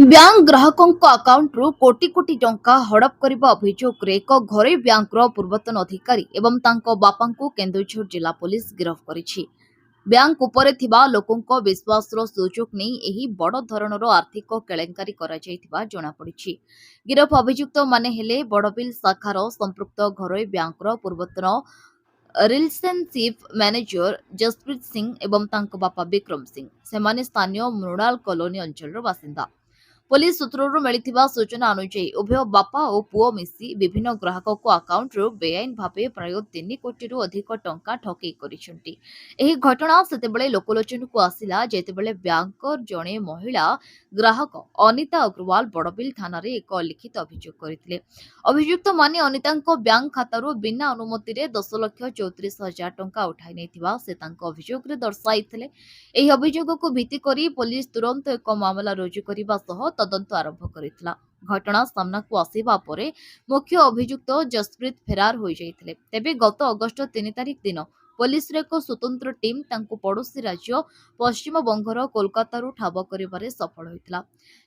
Bank ଗ୍ରାହକଙ୍କ ଆକାଉଣ୍ଟରୁ କୋଟି କୋଟି ଟଙ୍କା ହଡପ କରିବା ଅଭିଯୋଗରେ ଏକ ଘରୋଇ ବ୍ୟାଙ୍କର ପୂର୍ବତନ ଅଧିକାରୀ ଏବଂ ତାଙ୍କ ବାପାଙ୍କୁ କେନ୍ଦୁଝର ଜିଲ୍ଲା ପୋଲିସ ଗିରଫ କରିଛି। ବ୍ୟାଙ୍କ ଉପରେ ଥିବା ଲୋକଙ୍କ ବିଶ୍ୱାସର ସୁଯୋଗ ନେଇ ଏହି ବଡ଼ ଧରଣର ଆର୍ଥିକ କେଳେଙ୍କାରୀ କରାଯାଇଥିବା ଜଣାପଡ଼ିଛି। ଗିରଫ ଅଭିଯୁକ୍ତମାନେ ହେଲେ ବଡ଼ବିଲ ଶାଖାର ସମ୍ପୃକ୍ତ ଘରୋଇ ବ୍ୟାଙ୍କର ପୂର୍ବତନ ରିଲେସନସିପ୍ ମ୍ୟାନେଜର ଜସପ୍ରୀତ ସିଂ ଏବଂ ତାଙ୍କ ବାପା ବିକ୍ରମ ସିଂ। ସେମାନେ ସ୍ଥାନୀୟ ମୃଣାଲ କଲୋନୀ ଅଞ୍ଚଳର ବାସିନ୍ଦା। पुलिस सूत्रରୁ ମିଳିଥିବା ସୂଚନା ଅନୁଯାୟୀ ଉଭୟ ବାପା ଓ ପୁଅ ମିଶି ବିଭିନ୍ନ ଗ୍ରାହକଙ୍କ ଆକାଉଣ୍ଟରୁ ବେଆଇନ ଭାବେ ପ୍ରାୟ 3 କୋଟିରୁ ଅଧିକ ଟଙ୍କା ଠକେଇ କରିଛନ୍ତି। ଏହି ଘଟଣା ସେତେବେଳେ ଲୋକଲୋଚନକୁ ଆସିଲା ଯେତେବେଳେ ବ୍ୟାଙ୍କର ଜଣେ ମହିଳା ଗ୍ରାହକ ଅନିତା ଅଗ୍ରୱାଲ ବଡ଼ବିଲ ଥାନାରେ ଏକ ଲିଖିତ ଅଭିଯୋଗ କରିଥିଲେ। ଅଭିଯୁକ୍ତମାନେ ଅନିତାଙ୍କ ବ୍ୟାଙ୍କ ଖାତାରୁ ବିନା ଅନୁମତିରେ 10,34,000 ଟଙ୍କା ଉଠାଇ ନେଇଥିବା ସେ ତାଙ୍କ ଅଭିଯୋଗରେ ଦର୍ଶାଇଥିଲେ। ଏହି ଅଭିଯୋଗକୁ ଭିତ୍ତି କରି ପୁଲିସ ତୁରନ୍ତ ଏକ ମାମଲା ରୁଜୁ କରିବା ସହ ତଦନ୍ତ ଆରମ୍ଭ କରିଥିଲା। ଘଟଣା ସାମ୍ନାକୁ ଆସିବା ପରେ ମୁଖ୍ୟ ଅଭିଯୁକ୍ତ ଜସପ୍ରୀତ ଫେରାର ହୋଇଯାଇଥିଲେ। ତେବେ ଗତ ଅଗଷ୍ଟ 3 ତାରିଖ ଦିନ ପୁଲିସର ଏକ ସ୍ୱତନ୍ତ୍ର ଟିମ୍ ତାଙ୍କୁ ପଡ଼ୋଶୀ ରାଜ୍ୟ ପଶ୍ଚିମବଙ୍ଗର କୋଲକାତାରୁ ଠାବ କରିବାରେ ସଫଳ ହୋଇଥିଲା।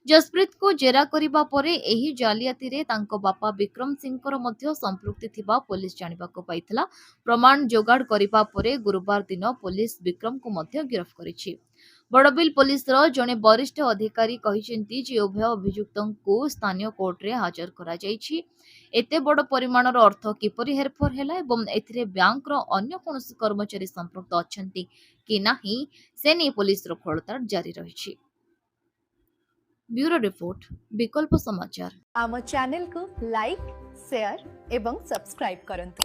ଜସପ୍ରୀତଙ୍କୁ ଜେରା କରିବା ପରେ ଏହି ଜାଲିଆତିରେ ତାଙ୍କ ବାପା ବିକ୍ରମ ସିଂଙ୍କର ମଧ୍ୟ ସମ୍ପୃକ୍ତି ଥିବା ପୁଲିସ ଜାଣିବାକୁ ପାଇଥିଲା। ପ୍ରମାଣ ଯୋଗାଡ଼ କରିବା ପରେ ଗୁରୁବାର ଦିନ ପୁଲିସ ବିକ୍ରମଙ୍କୁ ମଧ୍ୟ ଗିରଫ କରିଛି। ବଡ଼ବିଲ ପୁଲିସର ଜଣେ ବରିଷ୍ଠ ଅଧିକାରୀ କହିଛନ୍ତି ଯେ ଉଭୟ ଅଭିଯୁକ୍ତଙ୍କୁ ସ୍ଥାନୀୟ କୋର୍ଟରେ ହାଜର କରାଯାଇଛି। ଏତେ ବଡ଼ ପରିମାଣର ଅର୍ଥ କିପରି ହେରଫେର ହେଲା ଏବଂ ଏଥିରେ ବ୍ୟାଙ୍କର ଅନ୍ୟ କୌଣସି କର୍ମଚାରୀ ସମ୍ପୃକ୍ତ ଅଛନ୍ତି କି ନାହିଁ ସେ ନେଇ ପୁଲିସର ଖୋଳତାଡ଼ ଜାରି ରହିଛି। ବ୍ୟୁରୋ ରିପୋର୍ଟ, ବିକଳ୍ପ ସମାଚାର। ଆମ ଚ୍ୟାନେଲକୁ ଲାଇକ୍, ସେୟାର ଏବଂ ସବସ୍କ୍ରାइब କରନ୍ତୁ।